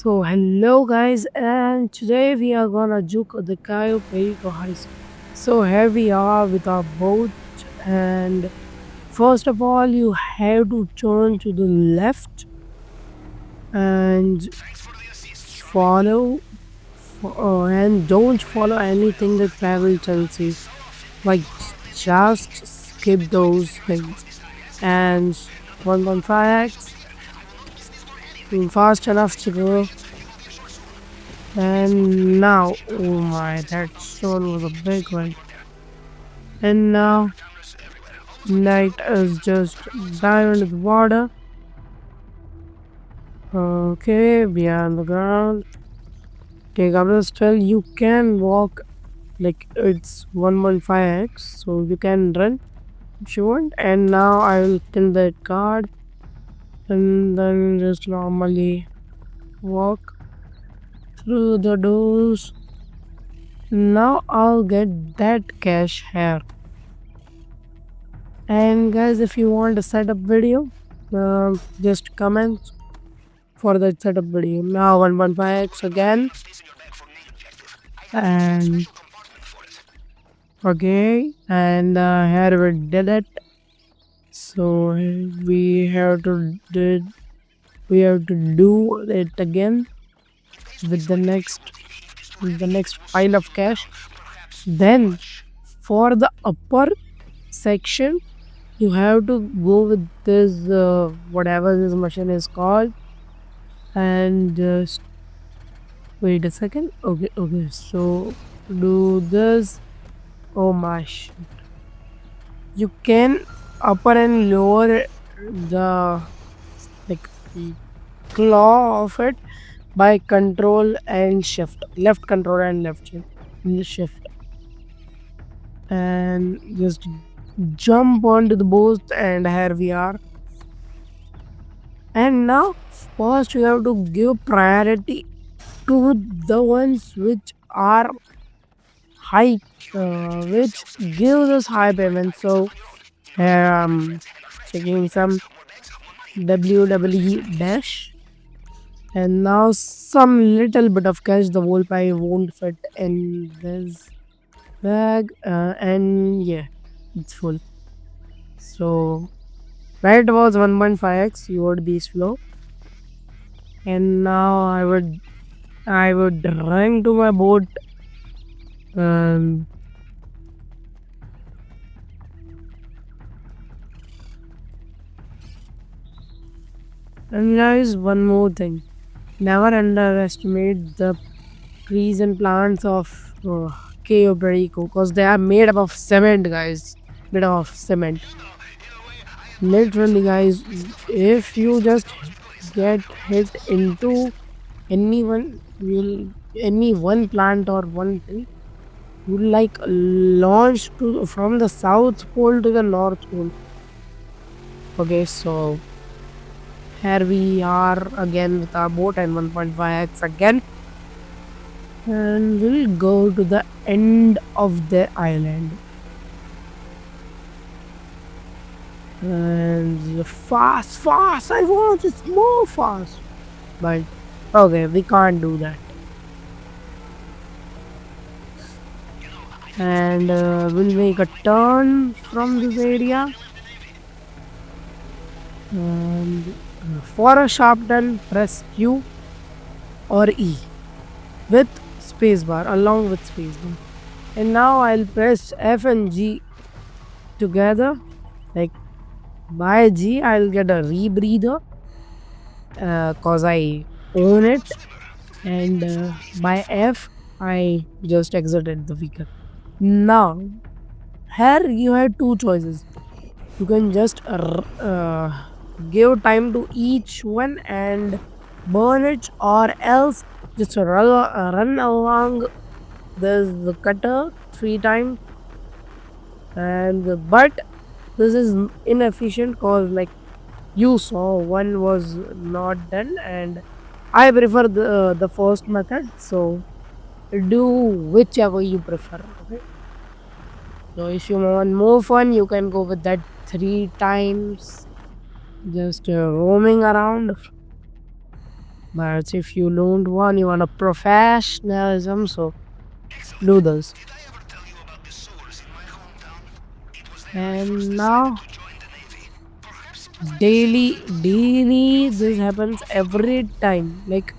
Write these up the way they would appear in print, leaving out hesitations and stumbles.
So hello guys, and today we are gonna juke the Cayo Perico High School. So here we are with our boat, and first of all you have to turn to the left and follow, and don't follow anything that travel tells you. Like just skip those things. And 1.5x, fast enough to go. And now, oh my, that stone was a big one. And now, night is just down into the water. Okay, we are on the ground. Take up the still. You can walk like it's 1.5x, so you can run if you want. And now I will kill that card and then just normally walk through the doors. Now I'll get that cash here. And guys, if you want a setup video, just comment for the setup video. Now 1.5x again. And okay, and here we did it. So we have to did we have to do it again with the next pile of cash. Then for the upper section, you have to go with this whatever this machine is called, and just wait a second. Okay, so do this. Oh my shit. You can upper and lower the like claw of it by control and shift. Left control and left shift. And just jump onto the boat, and here we are. And now first you have to give priority to the ones which are high, which gives us high payment. So here I'm checking some WWE dash, and now some little bit of cash. The whole pie won't fit in this bag, and yeah, it's full. So that was 1.5x. You would be slow, and now I would run to my boat. Um, and guys, one more thing. Never underestimate the trees and plants of Cayo Perico, because they are made up of cement, guys. Made up of cement. Literally, guys, if you just get hit into any one plant or one tree, you'll like launch to from the south pole to the north pole. Okay, so here we are again with our boat and 1.5x again, and we'll go to the end of the island. And fast, I want it more fast. But okay, we can't do that. And we'll make a turn from this area. And for a sharp turn, press Q or E with spacebar, along with spacebar. And now I'll press F and G together. Like by G, I'll get a rebreather, cause I own it, and by F, I just exited the vehicle. Now, here you have two choices. You can just give time to each one and burn it, or else just run along the cutter 3 times. And but this is inefficient, cause like you saw one was not done, and I prefer the first method. So do whichever you prefer. Okay. So if you want more fun, you can go with that 3 times, just roaming around. But if you don't want, you want a professionalism, so do this. And now daily this happens every time. Like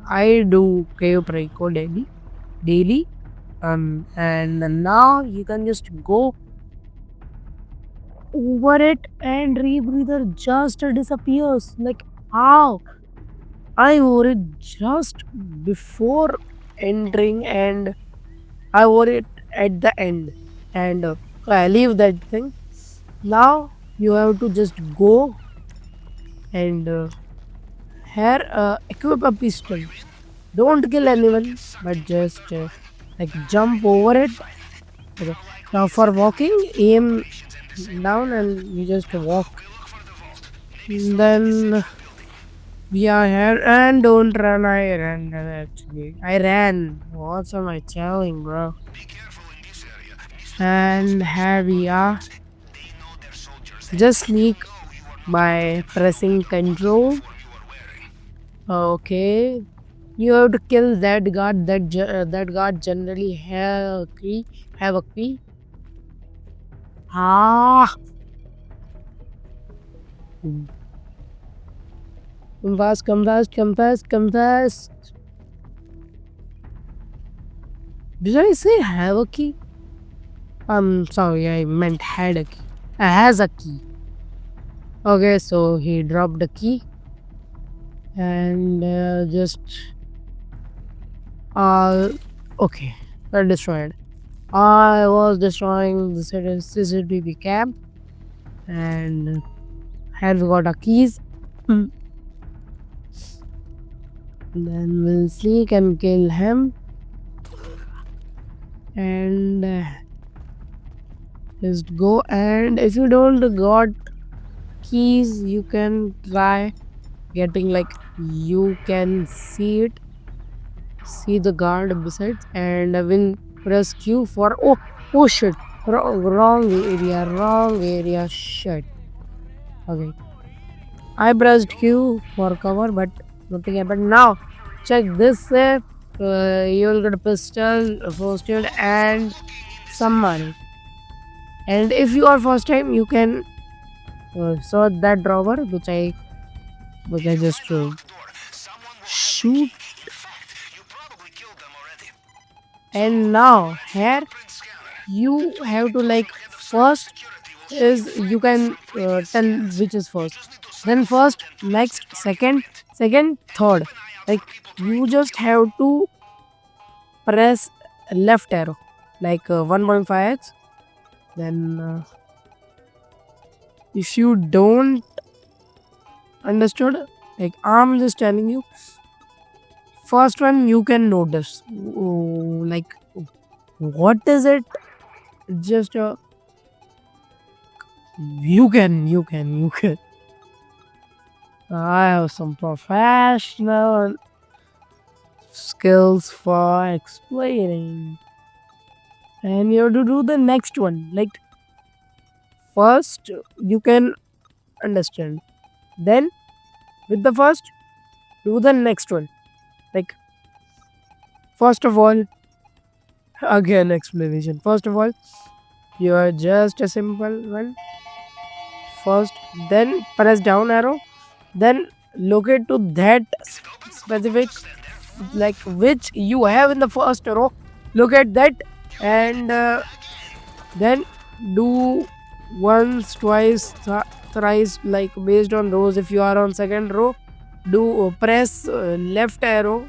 I do Cayo Perico daily. And now you can just go over it and rebreather just disappears. Like how? I wore it just before entering and I wore it at the end. And I leave that thing. Now you have to just go and here equip a pistol. Don't kill anyone, but just like jump over it. Okay. Now for walking, aim down and you just walk. Then we are here and don't run. I ran actually. I ran. What am I telling, bro? And here we are. Just sneak by pressing control. Okay. You have to kill that guard. That guard generally have a key. Have a key. Ah, come fast, come fast, come fast, come fast. Did I say have a key? I'm sorry, I meant had a key. Has a key. Okay, so he dropped the key and just okay, I destroyed. I was destroying the CCTV cam and had got our keys. Hmm. Then we'll sneak and kill him and just go. And if you don't got keys, you can try getting like you can see the guard besides, and I will press Q for oh shit, wrong area, shit. Okay, I pressed Q for cover, but nothing happened. Now check this. You will get a pistol, first aid, and some money. And if you are first time, you can search that drawer, which I just shoot. And now here you have to like first is you can tell which is first, then first, next, second, third. Like you just have to press left arrow like 1.5x. Then if you don't understood, like I'm just telling you, first one you can notice. Like what is it? Just you can. I have some professional skills for explaining. And you have to do the next one. Like first you can understand. Then with the first, do the next one. Like first of all, again explanation. First of all, you are just a simple one. First, then press down arrow, then locate to that specific, like which you have in the first row. Look at that and then do once, twice, thrice, like based on rows. If you are on second row, do press left arrow.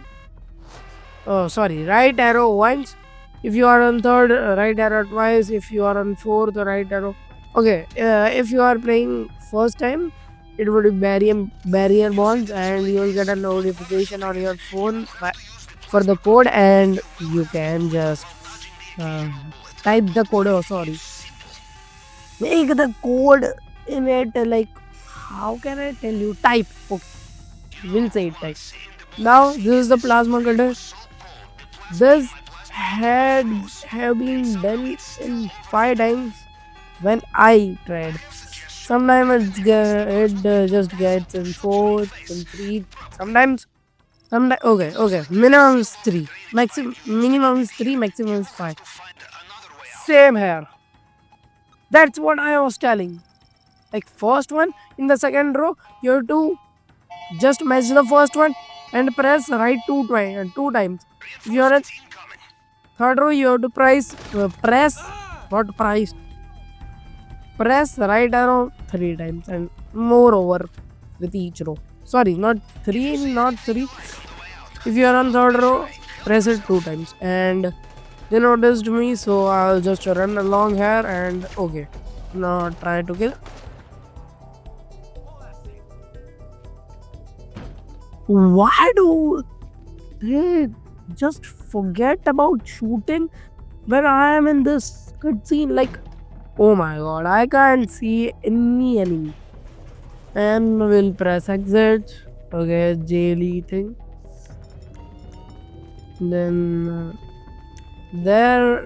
Oh, sorry, right arrow once. If you are on third, right arrow twice. If you are on fourth, right arrow. Okay, if you are playing first time, it would be barrier bonds, and you will get a notification on your phone for the code, and you can just uh, type the code. Oh, sorry, make the code in it. Like how can I tell you? Type. Okay, we'll say it type. Now this is the plasma cutter. This had have been done in 5 times when I tried. Sometimes it just gets in 4th, in 3. Sometimes Okay. Minimum is 3. Minimum is 3, maximum is 5. Same here. That's what I was telling. Like first one in the second row, you have to just match the first one and press right two times. If you're at third row, you have to press what price press right arrow 3 times and moreover with each row. Sorry, not three. If you are on third row, press it 2 times. And they noticed me, so I'll just run along here and okay. Now try to kill. Why do they just forget about shooting when I am in this cutscene? Like, oh my god, I can't see any enemy. And we'll press exit. Okay, JLE thing. Then there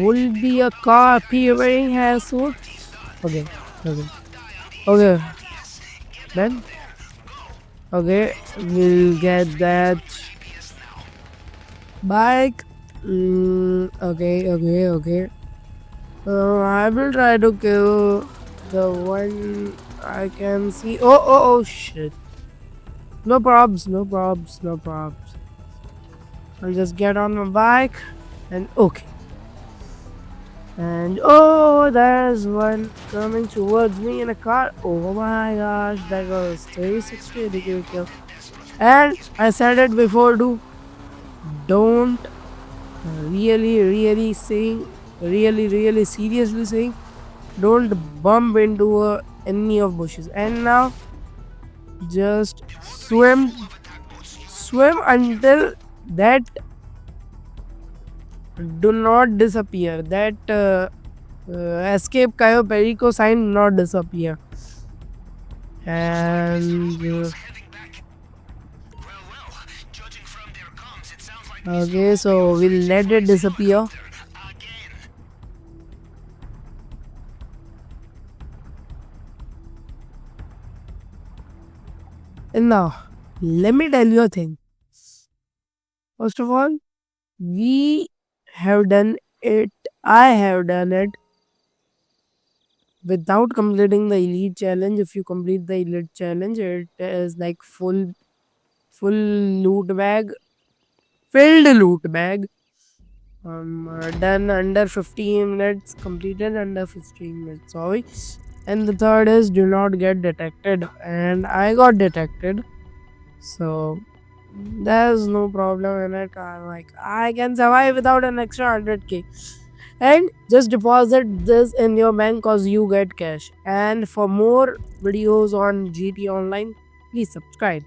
will be a car appearing here soon. Okay, okay, okay. Then okay, we'll get that bike. Okay. I will try to kill the one I can see. Oh, shit. No probs. I'll just get on my bike and okay. And oh, there's one coming towards me in a car. Oh my gosh, that was 360 degree kill. And I said it before too. Don't really seriously saying, don't bump into any of bushes. And now just swim until that do not disappear. That escape Cayo Perico sign not disappear. And okay, so we'll let it disappear. And now, let me tell you a thing. First of all, we have done it. I have done it without completing the elite challenge. If you complete the elite challenge, it is like full loot bag, filled loot bag. Done under 15 minutes, completed under 15 minutes. Sorry. And the third is do not get detected, and I got detected, so there's no problem in it. I'm like, I can survive without an extra 100k. And just deposit this in your bank cause you get cash. And for more videos on GT Online, please subscribe.